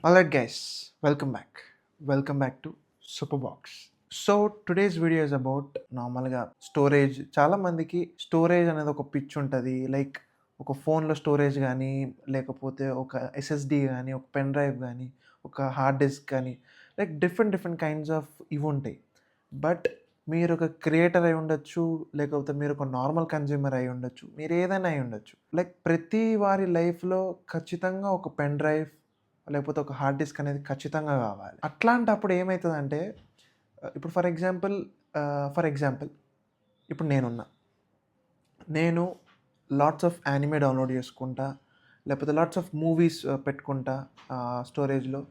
Alright guys, welcome back to Superbox. So today's video is about నార్మల్గా storage. చాలా మందికి storage అనేది ఒక పిచ్ ఉంటుంది. లైక్ ఒక ఫోన్లో స్టోరేజ్ కానీ, లేకపోతే ఒక ఎస్ఎస్డి కానీ, ఒక పెన్ డ్రైవ్ కానీ, ఒక హార్డ్ డిస్క్ కానీ, like different different kinds of ఇవి ఉంటాయి. బట్ మీరు ఒక క్రియేటర్ అయి ఉండొచ్చు, లేకపోతే మీరు ఒక నార్మల్ కన్జ్యూమర్ అయి ఉండొచ్చు, మీరు ఏదైనా అయి ఉండొచ్చు. లైక్ ప్రతి వారి లైఫ్లో ఖచ్చితంగా ఒక పెన్ డ్రైవ్ లేకపోతే ఒక హార్డ్ డిస్క్ అనేది ఖచ్చితంగా కావాలి. అట్లాంటప్పుడు ఏమైతదంటే ఇప్పుడు ఫర్ ఎగ్జాంపుల్ ఇప్పుడు నేను లాట్స్ ఆఫ్ యానిమే డౌన్లోడ్ చేసుకుంటా, లేకపోతే లాట్స్ ఆఫ్ మూవీస్ పెట్టుకుంటా స్టోరేజ్‌లో.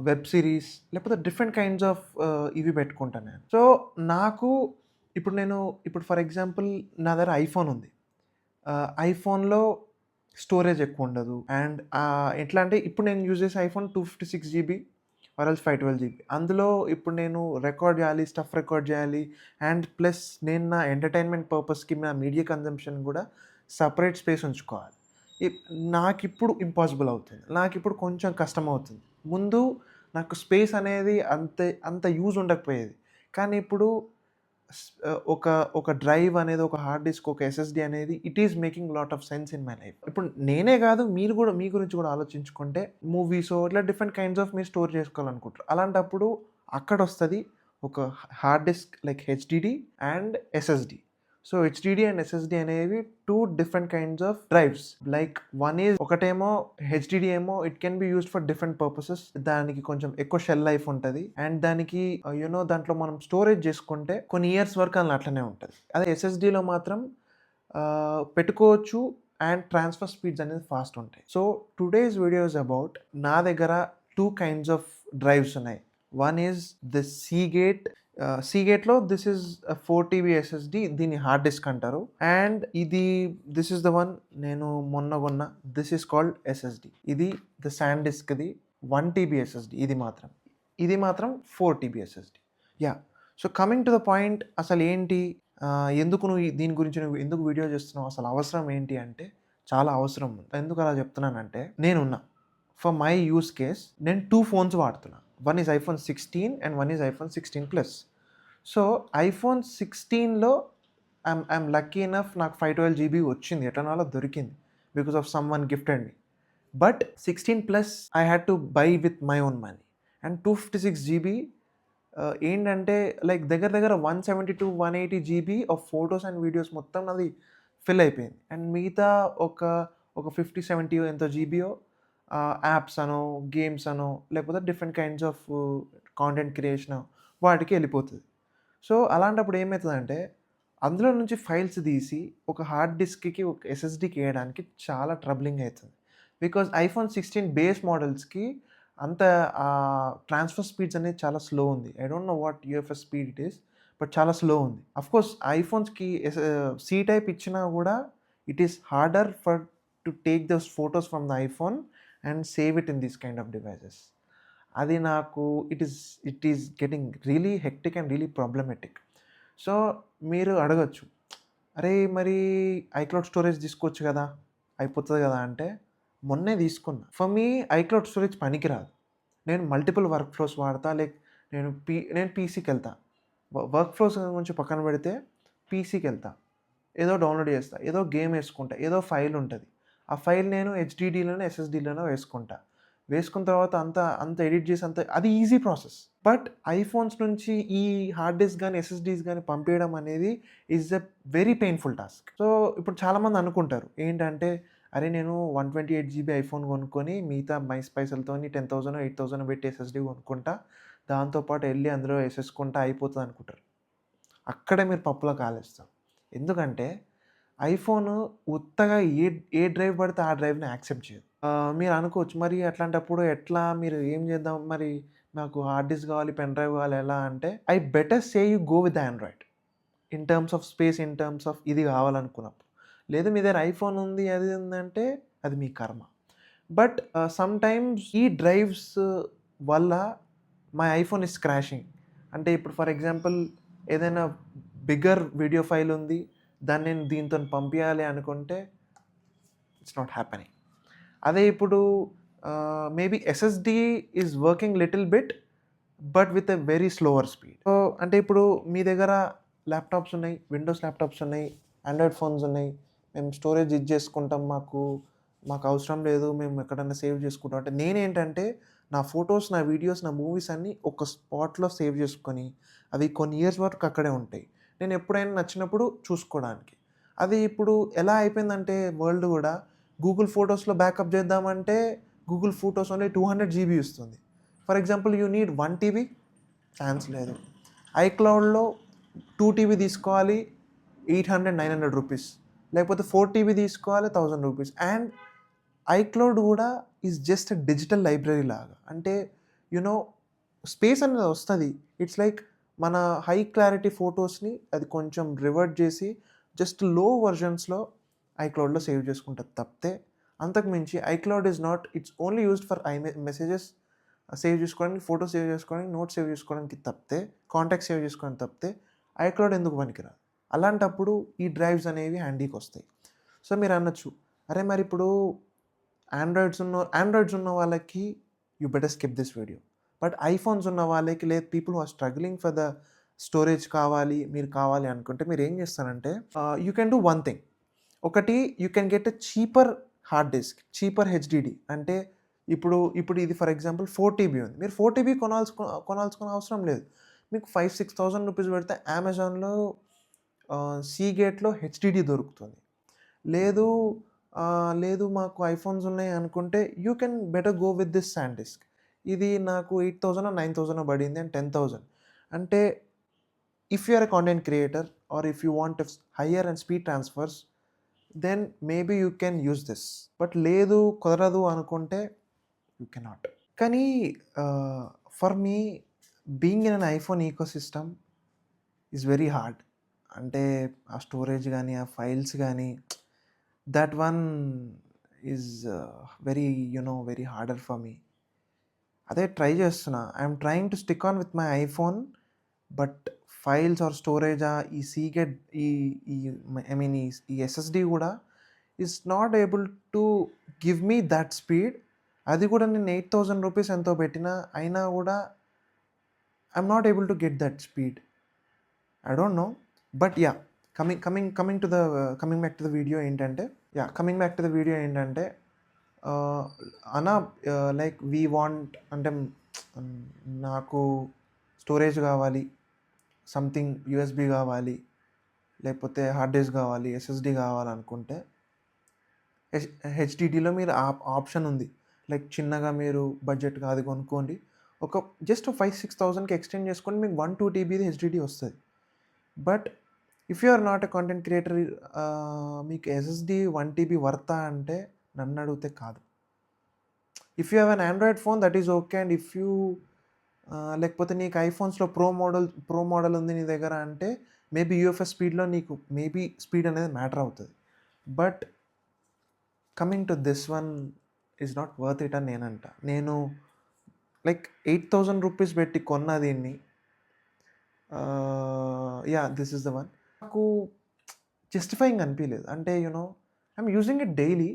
వెబ్ సిరీస్ లేకపోతే డిఫరెంట్ కైండ్స్ ఆఫ్ ఇవి పెట్టుకుంటా నేను. సో, నాకు ఇప్పుడు ఫర్ ఎగ్జాంపుల్ నా దగ్గర ఐఫోన్ ఉంది. ఐఫోన్‌లో స్టోరేజ్ ఎక్కువుండదు. అండ్ ఎట్లా అంటే ఇప్పుడు నేను యూజ్ చేసే iPhone 256 GB or else 512 GB. అందులో ఇప్పుడు నేను రికార్డ్ చేయాలి, స్టఫ్ రికార్డ్ చేయాలి. అండ్ ప్లస్ నేను నా ఎంటర్‌టైన్‌మెంట్ పర్పస్‌కి నా మీడియా కన్జంప్షన్ కూడా సెపరేట్ స్పేస్ ఉంచుకోవాలి. ఇప్ నాకిప్పుడు ఇంపాసిబుల్ అవుతుంది. నాకిప్పుడు కొంచెం కష్టమవుతుంది. ముందు నాకు స్పేస్ అనేది అంత యూజ్ ఉండకపోయేది. కానీ ఇప్పుడు ఒక ఒక డ్రైవ్ అనేది, ఒక హార్డ్ డిస్క్, ఒక ఎస్ఎస్‌డి అనేది it is making lot of sense in my life. ఇప్పుడు నేనే కాదు, మీరు కూడా మీ గురించి కూడా ఆలోచించుకుంటే మూవీసో ఇట్లా డిఫరెంట్ కైండ్స్ ఆఫ్ మీరు స్టోర్ చేసుకోవాలనుకుంటారు. అలాంటప్పుడు అక్కడొస్తది ఒక hard disk like HDD and SSD. So, HDD and SSD అనేవి 2 different kinds of drives. Like ఒకటేమో హెచ్‌డిడి ఏమో it can be used for different purposes. దానికి కొంచెం ఎక్కువ షెల్ లైఫ్ ఉంటది. అండ్ దానికి దాంట్లో మనం స్టోరేజ్ చేసుకుంటే కొన్ని ఇయర్స్ వరకు అందులో అట్లనే ఉంటది. అదే ఎస్ఎస్‌డిలో మాత్రం పెట్టుకోవచ్చు అండ్ ట్రాన్స్‌ఫర్ స్పీడ్స్ అనేది ఫాస్ట్ ఉంటాయి. So, today's video is about నా దగ్గర 2 కైండ్స్ ఆఫ్ డ్రైవ్స్ ఉన్నాయి. వన్ ఈజ్ ది సీగేట్‌లో దిస్ ఈజ్ 4 టీబీ ఎస్ఎస్‌డి. దీన్ని హార్డ్ డిస్క్ అంటారు. And this is the one నేను మొన్న కొన్న. This is called SSD. ఇది ద శాండిస్క్‌ది 1 టీబీ ఎస్ఎస్‌డి. ఇది మాత్రం 4 TB SSD. Yeah! So, coming to the point, అసలేంటి ఎందుకు దీని గురించి నువ్వు ఎందుకు వీడియో చేస్తున్నావు? అసలు అవసరం ఏంటి అంటే చాలా అవసరం ఉంది. ఎందుకు అలా చెప్తున్నానంటే ఫర్ మై యూజ్ కేస్ నేను 2 ఫోన్స్ వాడుతున్నా. One is iPhone 16 and one is iPhone 16 plus. So, iPhone 16లో ఐయామ్ లక్కీ ఎనఫ్ నాకు 512 జీబీ వచ్చింది. ఎట్లనో అలా దొరికింది. Because of someone gifted me. But 16 plus I had to buy with my own money. And 256 GB ఏంటంటే like దగ్గర దగ్గర 170-180 GB of photos and videos మొత్తం నాది ఫిల్ అయిపోయింది. అండ్ మిగతా ఒక 50, 70 ఎంతో జీబీయో యాప్స్ అనో, గేమ్స్ అనో, లేకపోతే డిఫరెంట్ కైండ్స్ ఆఫ్ కాంటెంట్ క్రియేషనో వాటికి వెళ్ళిపోతది. సో, అలాంటప్పుడు ఏమైతదంటే అందులో నుంచి ఫైల్స్ తీసి ఒక హార్డ్ డిస్క్‌కి, ఒక ఎస్ఎస్‌డికి ఎయడానికి చాలా ట్రబ్లింగ్ అయితది. బికాజ్ ఐఫోన్ 16 బేస్ మోడల్స్‌కి అంత ట్రాన్స్‌ఫర్ స్పీడ్స్ అనేది చాలా స్లో ఉంది. I don't know what UFS speed it is. But చాలా స్లో ఉంది. అఫ్‌కోర్స్ ఐఫోన్స్‌కి సి టైప్ ఇచ్చినా గూడా it is harder to take those photos from the iPhone and save it in these kind of devices. అది నాకు it is getting really hectic and really problematic. So, మీరు అడగొచ్చు, "అరే! మరి iCloud storage తీసుకోవచ్చు గదా! అయిపోతది గదా!" అంటే మొన్నే తీసుకున్నా. ఫర్ మీ ఐక్లౌడ్ స్టోరేజ్ పనికిరాదు. నేను మల్టిపుల్ వర్క్ ఫ్లోస్ వాడతా. లైక్ నేను పీసీకెళ్తా. వర్క్ ఫ్లోస్ గురించి పక్కన పెడితే పీసీకెళ్తా. ఏదో డౌన్‌లోడ్ చేస్తా. ఏదో గేమ్ యేసుకుంటా. ఏదో ఫైల్ ఉంటది. ఆ ఫైల్ నేను హెచ్‌డీడీలోనో, ఎస్ఎస్‌డీలోనో వేసుకుంటా. వేసుకున్న తర్వాత అంత ఎడిట్ చేసి అది ఈజీ ప్రాసెస్. బట్ ఐఫోన్స్ నుంచి ఈ హార్డ్ డిస్క్ గాని, ఎస్ఎస్‌డీస్ గాని పంపియడం అనేది is a very painful task. So, ఇప్పుడు చాలామంది అనుకుంటారు ఏంటంటే, అరే! నేను 128 జీబీ ఐఫోన్ కొనుక్కొని మిగతా పైసలతోని 10,000 8,000 పెట్టి ఎస్ఎస్‌డీ కొనుక్కుంటా. దాంతో పాటు ఎళ్లి అందులో ఏసేసుకుంటా అయిపోతదనుకుంటారు. అక్కడే మీరు పప్పులో కాలేస్తారు. ఎందుకంటే ఐఫోను ఉత్తగా ఏ డ్రైవ్ పడితే ఆ డ్రైవ్‌ని యాక్సెప్ట్ చేయదు. మీరు అనుకోవచ్చు, మరి అట్లాంటప్పుడు ఎట్లా, మీరు ఏం చేద్దాం మరి, నాకు హార్డ్ డిస్క్ కావాలి, పెన్ డ్రైవ్ కావాలి ఎలా అంటే, I better say you go with Android. In terms of space, in terms of ఇది కావాలనుకున్నప్పుడు. లేదు మీ దగ్గర ఐఫోన్ ఉంది, అది ఉందంటే అది మీ కర్మ. బట్ సమ్‌టైమ్స్ ఈ డ్రైవ్స్ వల్ల మై ఐఫోన్ ఈస్ క్రాషింగ్. అంటే ఇప్పుడు ఫర్ ఎగ్జాంపుల్ ఏదైనా బిగ్గర్ వీడియో ఫైల్ ఉంది. దాన్ని నేను దీనితోని పంపియాలి అనుకుంటే ఇట్స్ నాట్ హ్యాపెనింగ్. అదే ఇప్పుడు maybe SSD is working little bit but with a very slower speed. So అంటే ఇప్పుడు మీ దగ్గర ల్యాప్టాప్స్ ఉన్నాయి, విండోస్ ల్యాప్టాప్స్ ఉన్నాయి, ఆండ్రాయిడ్ ఫోన్స్ ఉన్నాయి, మేము స్టోరేజ్ ఇది చేసుకుంటాం, మాకు అవసరం లేదు, మేము ఎక్కడన్నా సేవ్ చేసుకుంటాం అంటే, నేనేంటంటే నా ఫొటోస్, నా వీడియోస్, నా మూవీస్ అన్నీ ఒక స్పాట్లో సేవ్ చేసుకొని అవి కొన్ని ఇయర్స్ వరకు అక్కడే ఉంటాయి. నేను ఎప్పుడైనా నచ్చినప్పుడు చూసుకోవడానికి. అది ఇప్పుడు ఎలా అయిపోయిందంటే వరల్డ్ కూడా గూగుల్ ఫొటోస్లో బ్యాకప్ చేద్దామంటే గూగుల్ ఫొటోస్ ఓన్లీ 200 జీబీ ఇస్తుంది. For example you need 1 TB, chance లేదు. ఐక్లౌడ్లో 2 టీబీ తీసుకోవాలి, 800-900 రూపీస్, లేకపోతే 4 టీబీ తీసుకోవాలి, 1000 రూపీస్. అండ్ ఐక్లౌడ్ కూడా ఈజ్ జస్ట్ డిజిటల్ లైబ్రరీ లాగా. అంటే యునో స్పేస్ అనేది వస్తుంది. ఇట్స్ లైక్ మన హై క్లారిటీ ఫొటోస్ని అది కొంచెం రివర్ట్ చేసి జస్ట్ లో వర్జన్స్లో ఐక్లౌడ్లో సేవ్ చేసుకుంటుంది తప్పితే, అంతకు మించి iCloud is not, it's only used for messages save చేసుకోవడానికి, ఫోటో సేవ్ చేసుకోవడానికి, నోట్స్ సేవ్ చేసుకోవడానికి తప్పితే, కాంటాక్ట్ సేవ్ చేసుకోవడానికి తప్పితే ఐక్లౌడ్ ఎందుకు పనికిరాదు. అలాంటప్పుడు ఈ డ్రైవ్స్ అనేవి హ్యాండీకి వస్తాయి. సో మీరు అనొచ్చు, అరే మరి ఇప్పుడు ఆండ్రాయిడ్స్ ఉన్న వాళ్ళకి you better skip this video, but iPhones ఉన్న వాళ్ళకి, లేదు people who are struggling for the storage మీరు కావాలి అనుకుంటే మీరు ఏం చేస్తారంటే, you can do one thing. ఒకటి, you can get a cheaper hard disk, cheaper HDD. అంటే ఇప్పుడు ఇది ఫర్ ఎగ్జాంపుల్ 4 టీబీ ఉంది, మీరు 4 టీబీ కొనాల్సిన అవసరం లేదు. మీకు 5,000-6,000 రూపీస్ పెడితే అమెజాన్లో సీగేట్లో హెచ్డిడి దొరుకుతుంది. లేదు మాకు ఐఫోన్స్ ఉన్నాయి అనుకుంటే you can better go with this SanDisk. ఇది నాకు 8,000-9,000 పడింది అండ్ 10,000. అంటే if you are a content creator or if you want higher and speed transfers, then maybe you can use this. But లేదు, కుదరదు అనుకుంటే యూ కెనాట్. కానీ for me, being in an iPhone ecosystem is very hard. అంటే ఆ storage కానీ, ఆ files కానీ, that one is very harder for మీ. అదే ట్రై చేస్తున్నా. I'm trying to stick on with my iPhone, but files are స్టోరేజా, ఈ Seagate, ఈ ఎస్ఎస్డి కూడా is not able to give me that speed. అది కూడా నేను 8,000 రూపీస్ ఎంతో పెట్టినా అయినా కూడా I'm not able to get that speed. I don't know. But yeah, coming back to the video ఏంటంటే అన్నా, లైక్ వీ వాంట్ అంటే నాకు స్టోరేజ్ కావాలి, సంథింగ్ యూఎస్బి కావాలి, లేకపోతే హార్డ్ డిస్క్ కావాలి, ఎస్ఎస్డి కావాలనుకుంటే హెచ్డిడిలో మీరు ఆప్షన్ ఉంది. లైక్ చిన్నగా మీరు బడ్జెట్గా అది కొనుక్కోండి, ఒక జస్ట్ 5,000-6,000కి ఎక్స్టెండ్ చేసుకోండి, మీకు 1-2 టీబీది హెచ్డిడి వస్తుంది. But if you are not a content creator, మీకు ఎస్ఎస్డి 1 టీబీ వర్తా అంటే నన్ను అడిగితే కాదు. If you have an Android phone that is okay. And if you లేకపోతే నీకు ఐఫోన్స్లో ప్రో మోడల్ ఉంది నీ దగ్గర అంటే మేబీ యూఎఫ్ఎస్ స్పీడ్లో నీకు మేబీ స్పీడ్ అనేది మ్యాటర్ అవుతుంది. But coming to this one is not worth it అని నేను లైక్ 8,000 రూపీస్ పెట్టి కొన్నా దీన్ని. This is the one. నాకు జస్టిఫైయింగ్ అనిపించలేదు. అంటే I'm using it daily.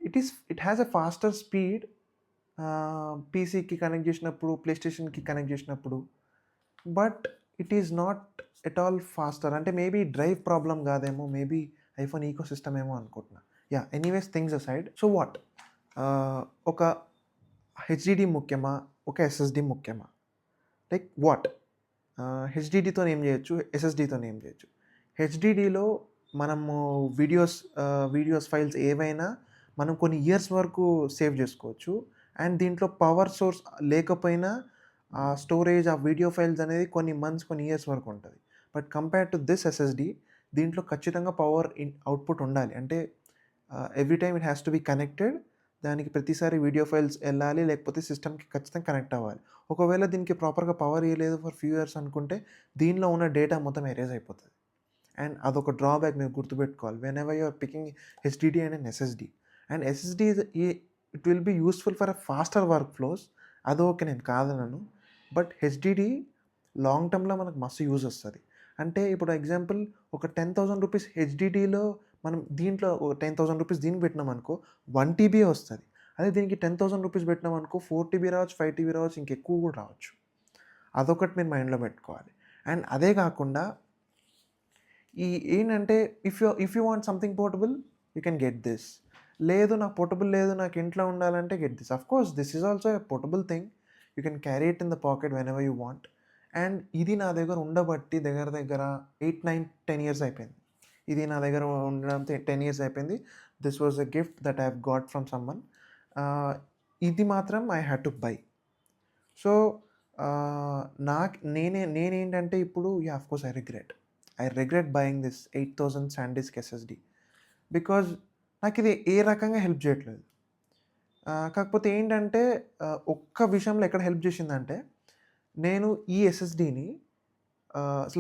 It has a faster speed. పీసీకి కనెక్ట్ చేసినప్పుడు, ప్లే స్టేషన్కి కనెక్ట్ చేసినప్పుడు, but it is not at all faster. అంటే మేబీ డ్రైవ్ ప్రాబ్లం కాదేమో, మేబీ ఐఫోన్ ఈకో సిస్టమ్ ఏమో అనుకుంటున్నా. Anyways things aside, so what, ఒక HDD ముఖ్యమా, ఒక ఎస్ఎస్డి ముఖ్యమా? లైక్ వాట్, హెచ్డిడితో ఏం చేయొచ్చు, ఎస్ఎస్డితో ఏం చేయొచ్చు? హెచ్డిడిలో మనము వీడియోస్ ఫైల్స్ ఏవైనా మనం కొన్ని ఇయర్స్ వరకు సేవ్ చేసుకోవచ్చు. అండ్ దీంట్లో పవర్ సోర్స్ లేకపోయినా ఆ స్టోరేజ్, ఆ వీడియో ఫైల్స్ అనేది కొన్ని మంత్స్, కొన్ని ఇయర్స్ వరకు ఉంటుంది. But compare to this SSD, దీంట్లో ఖచ్చితంగా పవర్ అవుట్పుట్ ఉండాలి. అంటే every time it has to be connected. దానికి ప్రతిసారి వీడియో ఫైల్స్ వెళ్ళాలి, లేకపోతే సిస్టమ్కి ఖచ్చితంగా కనెక్ట్ అవ్వాలి. ఒకవేళ దీనికి ప్రాపర్గా పవర్ ఇవ్వలేదు ఫర్ ఫ్యూ ఇయర్స్ అనుకుంటే దీనిలో ఉన్న డేటా మొత్తం ఎరేజ్ అయిపోతుంది. అండ్ అదొక డ్రాబ్యాక్ మీరు గుర్తుపెట్టుకోవాలి whenever you are picking HDD and an SSD. And SSD it will be useful for a faster workflows, అదొకే, నేను కాదనను. బట్ హెచ్డిడి లాంగ్ టర్మ్లో మనకు మస్తు యూజ్ వస్తుంది. అంటే ఇప్పుడు ఎగ్జాంపుల్ ఒక 10,000 రూపీస్ హెచ్డిడిలో మనం దీంట్లో ఒక 10,000 రూపీస్ దీనికి పెట్టినాం అనుకో, 1 టీబీ వస్తుంది. అదే దీనికి 10,000 రూపీస్ పెట్టినామనుకో 4 టీబీ రావచ్చు, 5 టీబీ రావచ్చు, ఇంకెక్కువ కూడా రావచ్చు. అదొకటి మీరు మైండ్‌లో పెట్టుకోవాలి. అండ్ అదే కాకుండా ఈ ఏంటంటే if you want something portable you can get this. లేదు నాకు పోర్టబుల్ లేదు, నాకు ఇంట్లో ఉండాలంటే get this. Of course this is also a portable thing. You can carry it in the pocket whenever you want. And ఇది నా దగ్గర ఉండబట్టి దగ్గర 8, 9, 10 ఇయర్స్ అయిపోయింది. ఇది నా దగ్గర ఉండడంతో 10 ఇయర్స్ అయిపోయింది. This was a gift that I have got from someone. ఇది మాత్రం I had to buy. So నేనేంటంటే ఇప్పుడు of course I regret buying this 8,000 SanDisk SSD because నాకిది ఏ రకంగా హెల్ప్ చేయట్లేదు. కాకపోతే ఏంటంటే ఒక్క విషయంలో ఎక్కడ హెల్ప్ చేసిందంటే, నేను ఈ ఎస్ఎస్డీని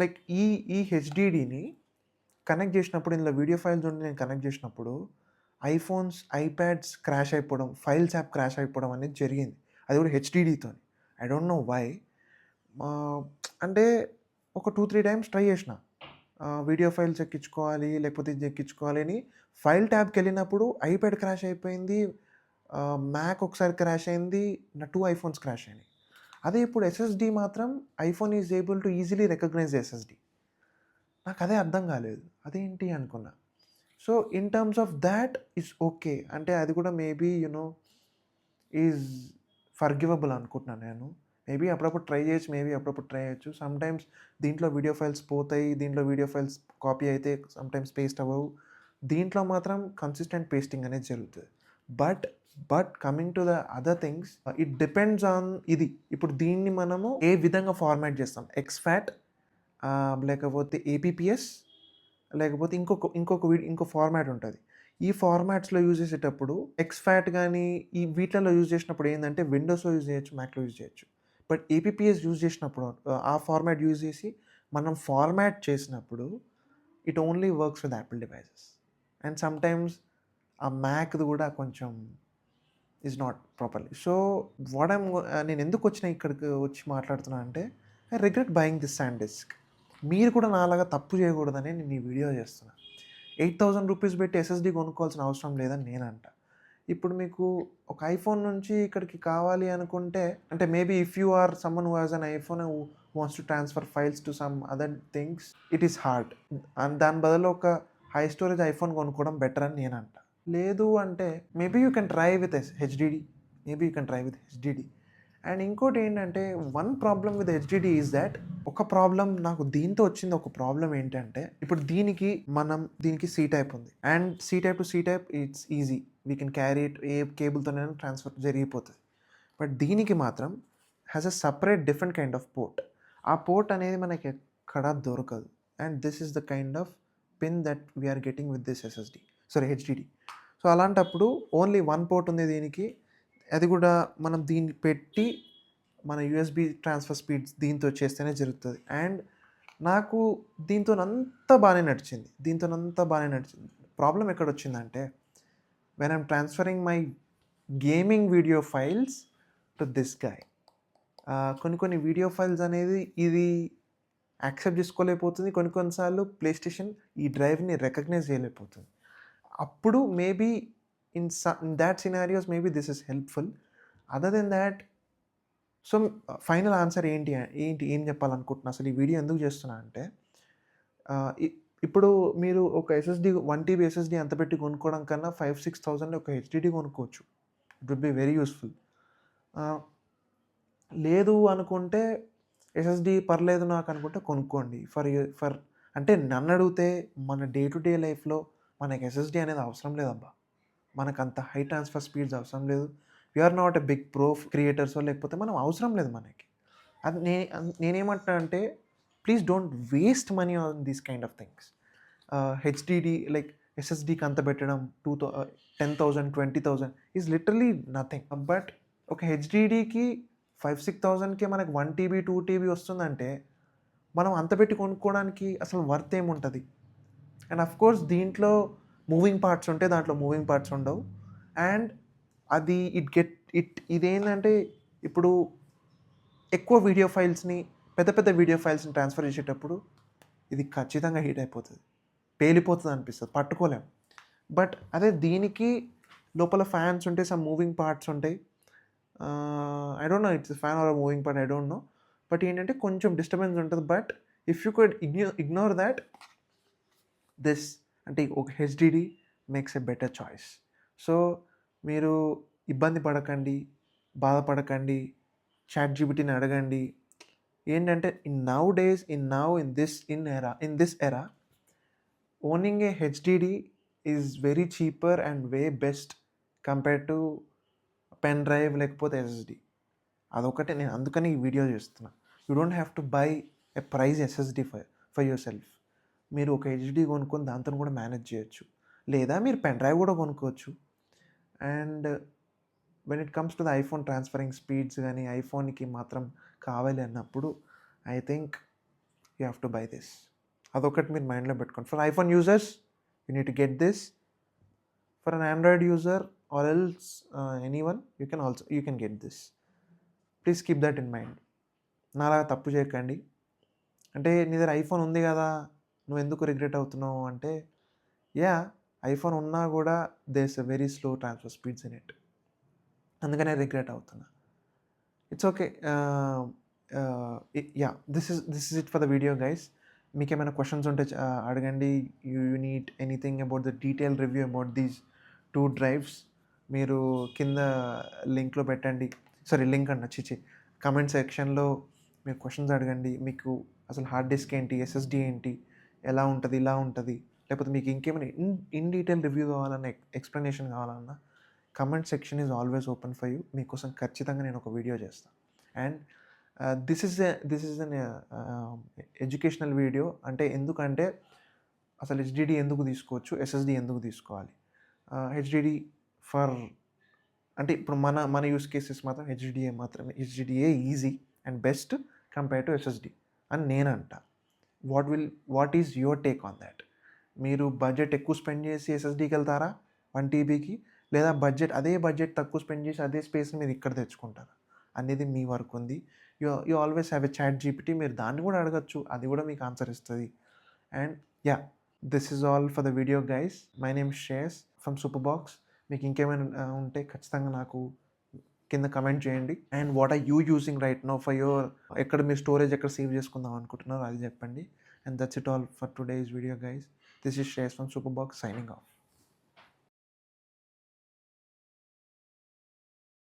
లైక్ ఈ హెచ్‌డీడీని కనెక్ట్ చేసినప్పుడు, ఇందులో వీడియో ఫైల్స్ ఉండి నేను కనెక్ట్ చేసినప్పుడు ఐఫోన్స్, ఐప్యాడ్స్ క్రాష్ అయిపోవడం, ఫైల్స్ యాప్ క్రాష్ అయిపోవడం అనేది జరిగింది. అది కూడా హెచ్‌డీడీతోని. I don't know why. అంటే ఒక 2, 3 టైమ్స్ ట్రై చేసిన. వీడియో ఫైల్స్ ఎక్కించుకోవాలి, లేకపోతే ఇది ఎక్కించుకోవాలి అని ఫైల్ ట్యాబ్‌కెళ్ళినప్పుడు ఐప్యాడ్ క్రాష్ అయిపోయింది. మ్యాక్ ఒకసారి క్రాష్ అయింది. నా 2 ఐఫోన్స్ క్రాష్ అయినాయి. అదే ఇప్పుడు ఎస్ఎస్డీ మాత్రం iPhone is able to easily recognise SSD. నాకు అదే అర్థం కాలేదు. అదేంటి అనుకున్నా. So in terms of that is okay. అంటే అది కూడా మేబీ ఈజ్ ఫర్గివబుల్ అనుకుంటున్నాను నేను. మేబీ అప్పుడప్పుడు ట్రై చేయొచ్చు, మేబీ అప్పుడప్పుడు ట్రై చేయొచ్చు. సమ్‌టైమ్స్ దీంట్లో వీడియో ఫైల్స్ పోతాయి, దీంట్లో వీడియో ఫైల్స్ కాపీ అయితే సమ్‌టైమ్స్ పేస్ట్ అవ్వవు. దీంట్లో మాత్రం కన్సిస్టెంట్ పేస్టింగ్ అనేది జరుగుతుంది. But coming to the other things, it depends on ఇది. ఇప్పుడు దీన్ని మనము ఏ విధంగా ఫార్మాట్ చేస్తాం. ఎక్స్‌ఫాట్ లేకపోతే ఏపీపీఎస్, లేకపోతే ఇంకో ఫార్మాట్ ఉంటుంది. ఈ ఫార్మాట్స్‌లో యూజ్ చేసేటప్పుడు ఎక్స్‌ఫాట్ కానీ ఈ వీటిలలో యూజ్ చేసినప్పుడు ఏంటంటే విండోస్‌లో యూజ్ చేయొచ్చు, మ్యాక్‌లో యూజ్ చేయొచ్చు. బట్ ఏపీపీఎస్ యూజ్ చేసినప్పుడు ఆ ఫార్మాట్ యూజ్ చేసి మనం ఫార్మాట్ చేసినప్పుడు it only works with Apple devices. And sometimes ఆ మ్యాక్‌ది కూడా కొంచెం ఈజ్ నాట్ ప్రాపర్లీ. సో నేను ఎందుకు వచ్చిన ఇక్కడికి వచ్చి మాట్లాడుతున్నా అంటే, I regret buying this SanDisk. మీరు కూడా నాలాగా తప్పు చేయకూడదని నేను ఈ వీడియో చేస్తున్నా. 8,000 రూపీస్ పెట్టి ఎస్ఎస్డీ కొనుక్కోవాల్సిన అవసరం లేదని నేనంట. ఇప్పుడు మీకు ఒక ఐఫోన్ నుంచి ఇక్కడికి కావాలి అనుకుంటే, అంటే maybe if you are someone who has an iPhone who wants to transfer files to some other things, it is hard. And దాని బదులు ఒక హై స్టోరేజ్ ఐఫోన్ కొనుక్కోవడం బెటర్ అని నేనంట. లేదు అంటే maybe you can try with HDD. And ఇంకోటి ఏంటంటే, one problem with HDD is that, ఒక ప్రాబ్లమ్ నాకు దీంతో వచ్చింది. ఒక ప్రాబ్లమ్ ఏంటంటే, ఇప్పుడు దీనికి సి టైప్ ఉంది. And C type to C type it's easy. We can carry it, ఏ కేబుల్తోనైనా ట్రాన్స్ఫర్ జరిగిపోతుంది. బట్ దీనికి మాత్రం has a separate different kind of port. ఆ పోర్ట్ అనేది మనకి ఎక్కడా దొరకదు. And this is the kind of pin that we are getting with this HDD. So అలాంటప్పుడు ఓన్లీ వన్ పోర్ట్ ఉంది దీనికి. అది కూడా మనం దీన్ని పెట్టి మన యూఎస్బీ ట్రాన్స్ఫర్ స్పీడ్స్ దీంతో చేస్తేనే జరుగుతుంది. అండ్ నాకు దీంతోనంతా బాగానే నడిచింది. ప్రాబ్లం ఎక్కడొచ్చిందంటే, when I'm transferring my gaming video files to this guy, కొన్ని వీడియో ఫైల్స్ అనేది ఇది యాక్సెప్ట్ చేసుకోలేకపోతుంది. కొన్నిసార్లు ప్లే స్టేషన్ ఈ డ్రైవ్ని రికగ్నైజ్ చేయలేకపోతుంది. అప్పుడు maybe in that scenarios maybe this is helpful. Other than that, so final answer ఏం చెప్పాలనుకుంటున్నా, అసలు ఈ వీడియో ఎందుకు చేస్తున్నా అంటే, ఇప్పుడు మీరు ఒక ఎస్ఎస్డి 1 TB ఎస్ఎస్డి అంత పెట్టి కొనుక్కోవడం కన్నా 5,000-6,000 ఒక హెచ్‌డీడీ కొనుక్కోవచ్చు. It would be very useful. లేదు అనుకుంటే ఎస్ఎస్డి పర్లేదు నాకు అనుకుంటే కొనుక్కోండి. ఫర్ అంటే నన్ను అడిగితే మన డే టు డే లైఫ్లో మనకి ఎస్ఎస్డి అనేది అవసరం లేదబ్బా. మనకంత హై ట్రాన్స్ఫర్ స్పీడ్స్ అవసరం లేదు. We are not a big pro క్రియేటర్సో లేకపోతే మనం అవసరం లేదు మనకి. అది నేనేమంటున్నా అంటే, please don't waste money on these kind of things. HDD like ఎస్ఎస్డీకి అంత పెట్టడం 10,000, 20,000 ఈజ్ లిటరలీ నథింగ్. బట్ ఒక హెచ్‌డీడీకి 5,000-6,000కే మనకి 1 TB 2 TB వస్తుందంటే, మనం అంత పెట్టి కొనుక్కోవడానికి అసలు వర్త్ ఏముంటుంది? అండ్ అఫ్కోర్స్ దీంట్లో మూవింగ్ పార్ట్స్ ఉంటాయి, దాంట్లో మూవింగ్ పార్ట్స్ ఉండవు. అండ్ అది ఇదేంటంటే, ఇప్పుడు ఎక్కువ వీడియో ఫైల్స్ని, పెద్ద వీడియో ఫైల్స్ని ట్రాన్స్ఫర్ చేసేటప్పుడు ఇది ఖచ్చితంగా హీట్ అయిపోతుంది, పేలిపోతుంది అనిపిస్తుంది, పట్టుకోలేము. బట్ అదే దీనికి లోపల ఫ్యాన్స్ ఉంటాయి, సమ్ మూవింగ్ పార్ట్స్ ఉంటాయి. I don't no it's fan or moving part, I don't know. But ఏంటంటే కొంచెం డిస్టర్బెన్స్ ఉంటుంది. But if you could ignore that, this అంటే ఒక HDD makes a better choice. So మీరు ఇబ్బంది పడకండి, బాధపడకండి, చాట్ జీపీటీని అడగండి. ఏంటంటే in this era owning A HDD is very cheaper and way best compare to pen drive లేకపోతే ఎస్ఎస్డి. అదొకటే నేను అందుకని ఈ వీడియో చేస్తున్నా. You don't have to buy a prize SSD for your self. మీరు ఒక హెచ్డి కొనుక్కొని దాంతో కూడా మేనేజ్ చేయొచ్చు, లేదా మీరు పెన్ డ్రైవ్ కూడా కొనుక్కోవచ్చు. And when it comes to the iPhone transferring speeds కానీ ఐఫోన్కి మాత్రం కావాలి అన్నప్పుడు I think you have to buy this. అదొకటి మీరు మైండ్లో పెట్టుకోండి. For iPhone users you need to get this. For an Android user or else anyone you can get this. Please keep that in mind. నాలాగా తప్పు చేయకండి. అంటే నీ దగ్గర ఐఫోన్ ఉంది కదా, నువ్వు ఎందుకు రిగ్రెట్ అవుతున్నావు అంటే, ఐఫోన్ ఉన్నా కూడా there's a very slow transfer speeds in it. అందుకనే రిగ్రెట్ అవుతున్నా. It's okay. This is it for the video guys. మీకు ఏమైనా క్వశ్చన్స్ ఉంటే అడగండి. You need anything about the detail review about these 2 drives మీరు కింద లింక్లో పెట్టండి. లింక్ కమెంట్ సెక్షన్లో మీరు క్వశ్చన్స్ అడగండి. మీకు అసలు హార్డ్ డిస్క్ ఏంటి, ఎస్ఎస్డి ఏంటి, ఎలా ఉంటుంది, ఇలా ఉంటుంది, లేకపోతే మీకు ఇంకేమైనా ఇన్ డీటెయిల్ రివ్యూ కావాలన్నా, ఎక్స్ప్లెనేషన్ కావాలన్నా, comment section is always open for you. మీకోసం ఖచ్చితంగా నేను ఒక వీడియో చేస్తాను. And this is an educational video. ఎందుకంటే అసలు హెచ్డిడి ఎందుకు తీసుకోవచ్చు, ఎస్ఎస్డి ఎందుకు తీసుకోవాలి, హెచ్డిడి ఇప్పుడు మన యూస్ కేసెస్ మాత్రం హెచ్డిడిఏ easy and best compare to SSD అని నేను అంట. What is your take on that? మీరు బడ్జెట్ ఎక్కువ స్పెండ్ చేసి ఎస్ఎస్డికి వెళ్తారా 1 TBకి, లేదా అదే బడ్జెట్ తక్కువ స్పెండ్ చేసి అదే స్పేస్ని మీరు ఇక్కడ తెచ్చుకుంటారా అనేది మీ వరకు ఉంది. You always have a ChatGPT. మీరు దాన్ని కూడా అడగచ్చు, అది కూడా మీకు ఆన్సర్ ఇస్తుంది. And this is all for the video guys. My name Shreyas from Superbox. మీకు ఇంకేమైనా ఉంటే ఖచ్చితంగా నాకు కింద కమెంట్ చేయండి. And what are you using right now for your, ఎక్కడ మీ స్టోరేజ్ ఎక్కడ సేవ్ చేసుకుందాం అనుకుంటున్నారో అది చెప్పండి. And that's it all for today's video guys. This is Shreyas from సూపర్బాక్స్ signing off.